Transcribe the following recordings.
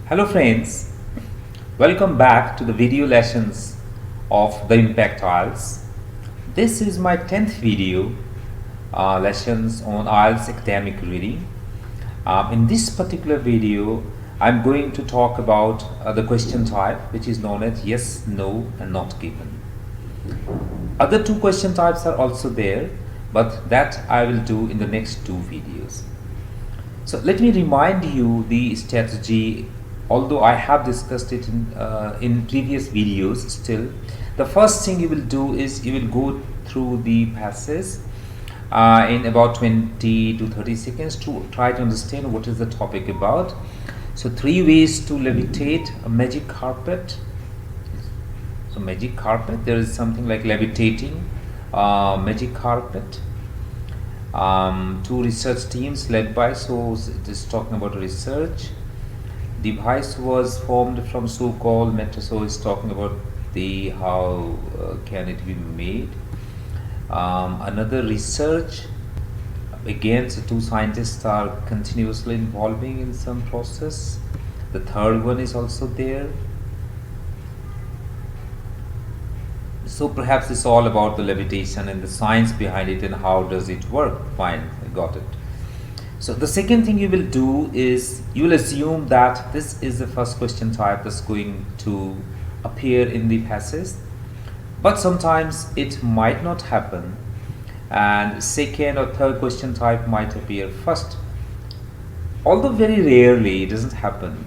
Hello friends, welcome back to the video lessons of the IMPACT IELTS. This is my 10th video lessons on IELTS academic reading. In this particular video, I'm going to talk about the question type, which is known as yes, no and not given. Other two question types are also there, but that I will do in the next two videos. So let me remind you the strategy. Although I have discussed it in previous videos, still the first thing you will do is you will go through the passage in about 20 to 30 seconds to try to understand what is the topic about. So 3 ways to levitate a magic carpet. So magic carpet, there is something like levitating magic carpet. 2 research teams led by, so it is talking about research. Device was formed from so-called matter, so it's talking about the how can it be made. Another research, again, so 2 scientists are continuously involving in some process. The third one is also there. So perhaps it's all about the levitation and the science behind it and how does it work. Fine, I got it. So the second thing you will do is you will assume that this is the first question type that's going to appear in the passage, but sometimes it might not happen and second or third question type might appear first. Although very rarely it doesn't happen,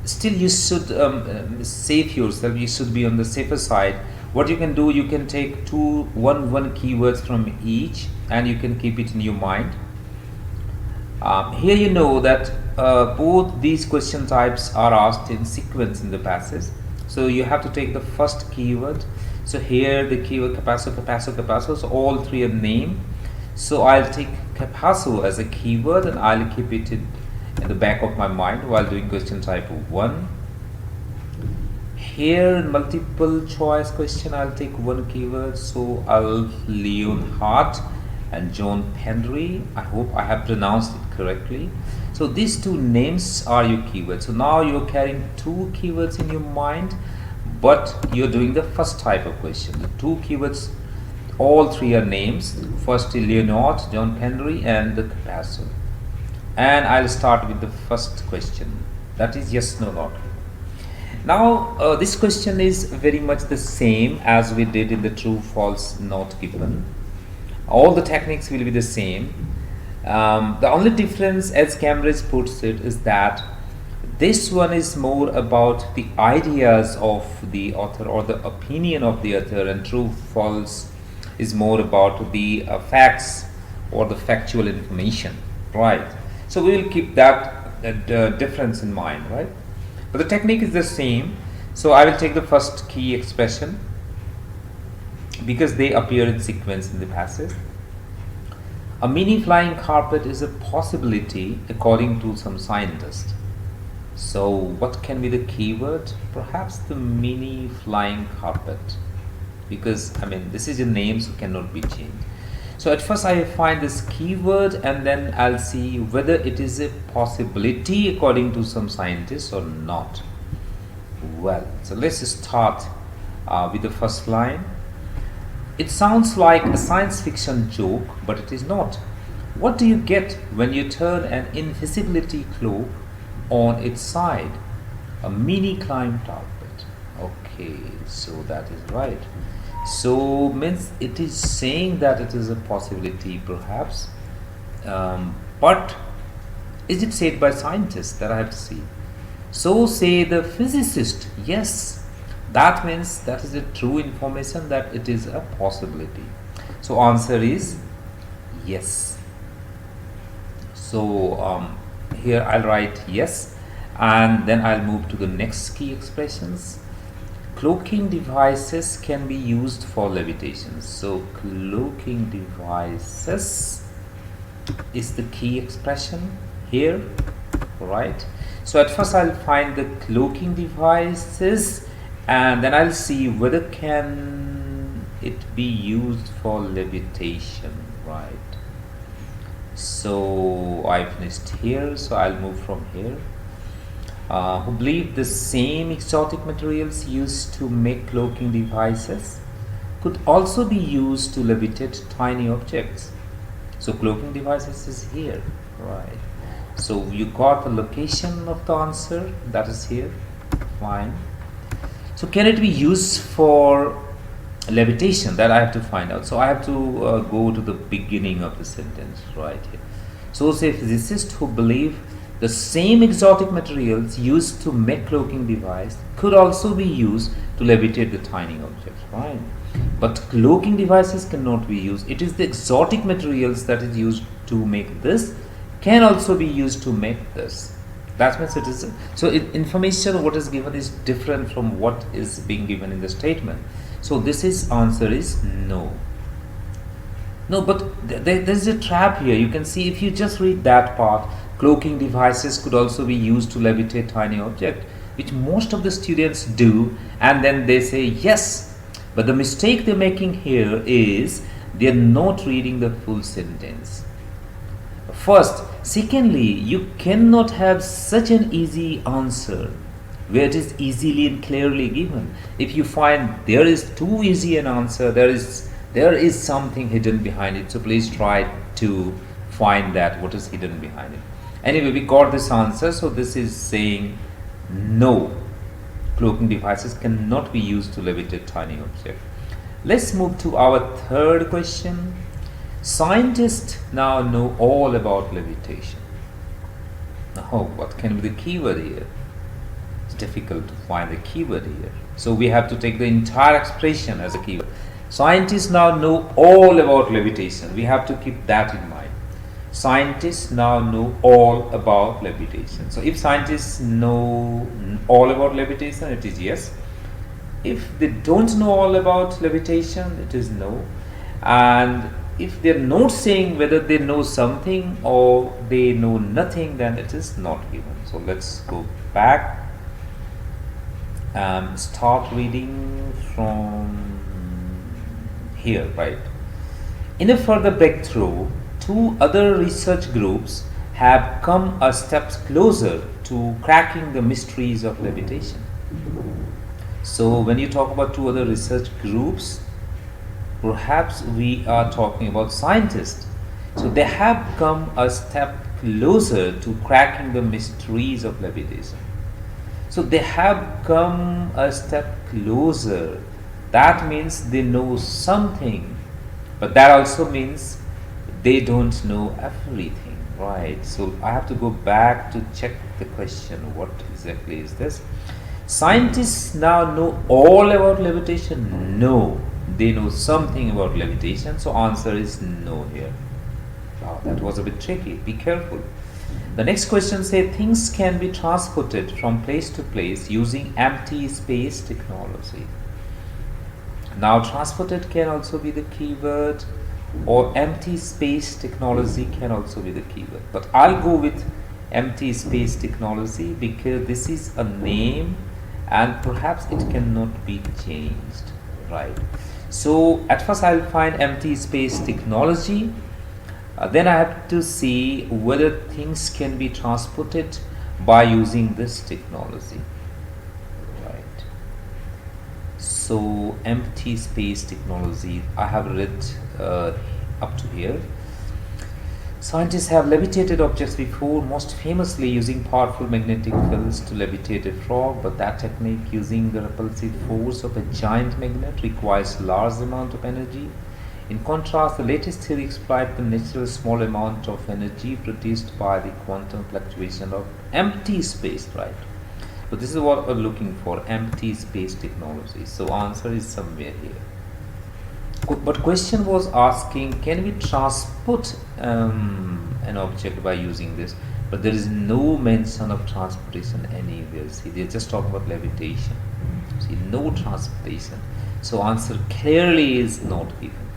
still you should save yourself, you should be on the safer side. What you can do, you can take one keywords from each and you can keep it in your mind. Here you know that both these question types are asked in sequence in the passage, so you have to take the first keyword. So here the keyword capasso, so all 3 are named. So I'll take capasso as a keyword and I'll keep it in the back of my mind while doing question type 1. Here in multiple choice question, I'll take 1 keyword, so Alf Leonhardt and John Henry. I hope I have pronounced it correctly. So these 2 names are your keywords. So now you're carrying 2 keywords in your mind, but you're doing the first type of question. The 2 keywords, all 3 are names. First is Leonhardt, John Henry and the capasso. And I'll start with the first question, that is yes, no, not. Now this question is very much the same as we did in the true, false, not given. All the techniques will be the same. The only difference, as Cambridge puts it, is that this one is more about the ideas of the author or the opinion of the author, and true false is more about the facts or the factual information, right? So we will keep that difference in mind, right? But the technique is the same. So I will take the first key expression because they appear in sequence in the passage. A mini flying carpet is a possibility according to some scientists. So what can be the keyword? Perhaps the mini flying carpet, because I mean this is a name, so cannot be changed. So at first I find this keyword and then I'll see whether it is a possibility according to some scientists or not. Well, so let's start with the first line. It sounds like a science fiction joke, but it is not. What do you get when you turn an invisibility cloak on its side? A mini climb carpet. Okay, so that is right. So means it is saying that it is a possibility perhaps, but is it said by scientists? That I have to see. So say the physicist. Yes, that means that is a true information, that it is a possibility. So answer is yes. So here I'll write yes and then I'll move to the next key expressions. Cloaking devices can be used for levitation. So cloaking devices is the key expression here, right? So at first I'll find the cloaking devices and then I'll see whether can it be used for levitation, right? So I finished here, so I'll move from here. who believe the same exotic materials used to make cloaking devices could also be used to levitate tiny objects. So cloaking devices is here, right? So you got the location of the answer, that is here, fine. So can it be used for levitation? That I have to find out. So I have to go to the beginning of the sentence right here. So say physicists who believe the same exotic materials used to make cloaking device could also be used to levitate the tiny objects, right? But cloaking devices cannot be used. It is the exotic materials that is used to make this can also be used to make this. That means it is so information what is given is different from what is being given in the statement. So this is answer is no. No, but there is a trap here. You can see if you just read that part, cloaking devices could also be used to levitate tiny object, which most of the students do, and then they say yes. But the mistake they're making here is they're not reading the full sentence. First, secondly, you cannot have such an easy answer where it is easily and clearly given. If you find there is too easy an answer, there is something hidden behind it. So please try to find that what is hidden behind it. Anyway, we got this answer. So this is saying no. Cloaking devices cannot be used to levitate tiny objects. Let's move to our third question. Scientists now know all about levitation. Now, what can be the keyword here? It's difficult to find the keyword here. So we have to take the entire expression as a keyword. Scientists now know all about levitation. We have to keep that in mind. Scientists now know all about levitation. So if scientists know all about levitation, it is yes. If they don't know all about levitation, it is no. And if they're not saying whether they know something or they know nothing, then it is not given. So let's go back and start reading from here, right? In a further breakthrough, two other research groups have come a step closer to cracking the mysteries of levitation. So when you talk about two other research groups, perhaps we are talking about scientists. So they have come a step closer to cracking the mysteries of levitation. So they have come a step closer. That means they know something, but that also means they don't know everything, right? So I have to go back to check the question. What exactly is this? Scientists now know all about levitation? No, they know something about levitation. So answer is no here. Wow, that was a bit tricky. Be careful. The next question says things can be transported from place to place using empty space technology. Now transported can also be the keyword, or empty space technology can also be the keyword, but I'll go with empty space technology because this is a name and perhaps it cannot be changed, right? So at first I'll find empty space technology, then I have to see whether things can be transported by using this technology, right? So empty space technology, I have read up to here. Scientists have levitated objects before, most famously using powerful magnetic fields to levitate a frog, but that technique using the repulsive force of a giant magnet requires large amount of energy. In contrast, the latest theory exploits the natural small amount of energy produced by the quantum fluctuation of empty space, right? So this is what we're looking for, empty space technology. So answer is somewhere here. But question was asking, can we transport an object by using this? But there is no mention of transportation anywhere. See, they're just talking about levitation. See, no transportation. So answer clearly is not given,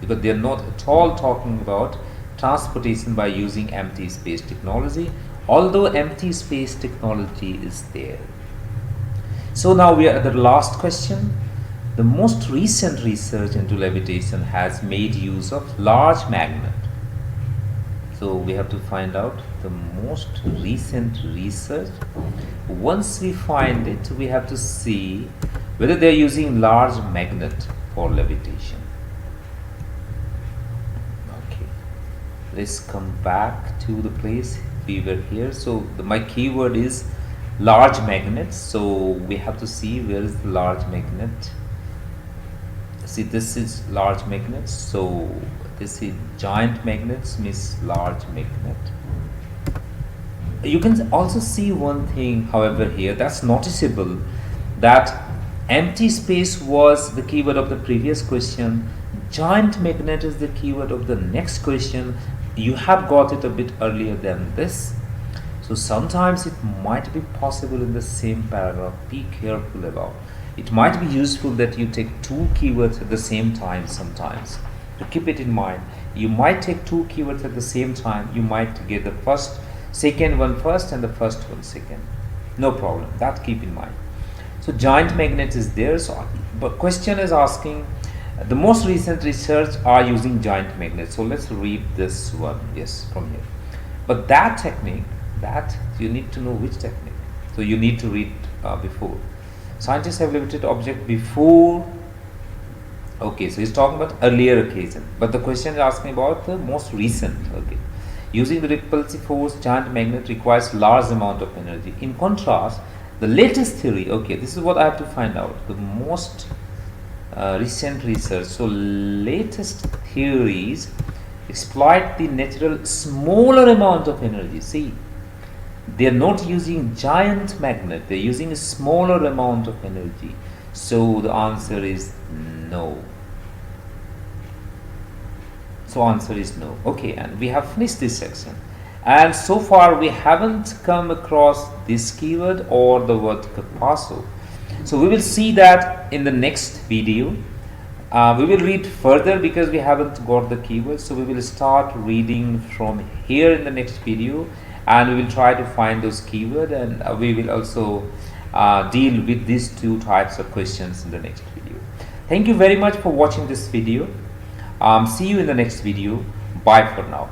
because they're not at all talking about transportation by using empty space technology, although empty space technology is there. So now we are at the last question. The most recent research into levitation has made use of large magnet. So we have to find out the most recent research. Once we find it, we have to see whether they are using large magnet for levitation. Okay, let's come back to the place we were here. So my keyword is large magnets. So we have to see where is the large magnet. See, this is large magnets. So this is giant magnets means large magnet. You can also see one thing, however, here that's noticeable, that empty space was the keyword of the previous question, giant magnet is the keyword of the next question. You have got it a bit earlier than this. So sometimes it might be possible in the same paragraph. Be careful about. It might be useful that you take two keywords at the same time sometimes. To keep it in mind, you might take two keywords at the same time. You might get the second one first and the first one second. No problem. That keep in mind. So giant magnet is there. So but question is asking the most recent research are using giant magnets. So let's read this one. Yes, from here. But that technique, that you need to know which technique. So you need to read before. Scientists have levitated object before. Okay, so he's talking about earlier occasion, but the question is asking about the most recent. Okay, using the repulsive force, giant magnet requires large amount of energy. In contrast, the latest theory. Okay, this is what I have to find out. The most recent research. So latest theories exploit the natural smaller amount of energy. See, they are not using giant magnet. They are using a smaller amount of energy. So the answer is no. So answer is no. Okay, and we have finished this section. And so far we haven't come across this keyword or the word capasso. So we will see that in the next video. We will read further because we haven't got the keyword. So we will start reading from here in the next video, and we will try to find those keywords, and we will also deal with these two types of questions in the next video. Thank you very much for watching this video. See you in the next video. Bye for now.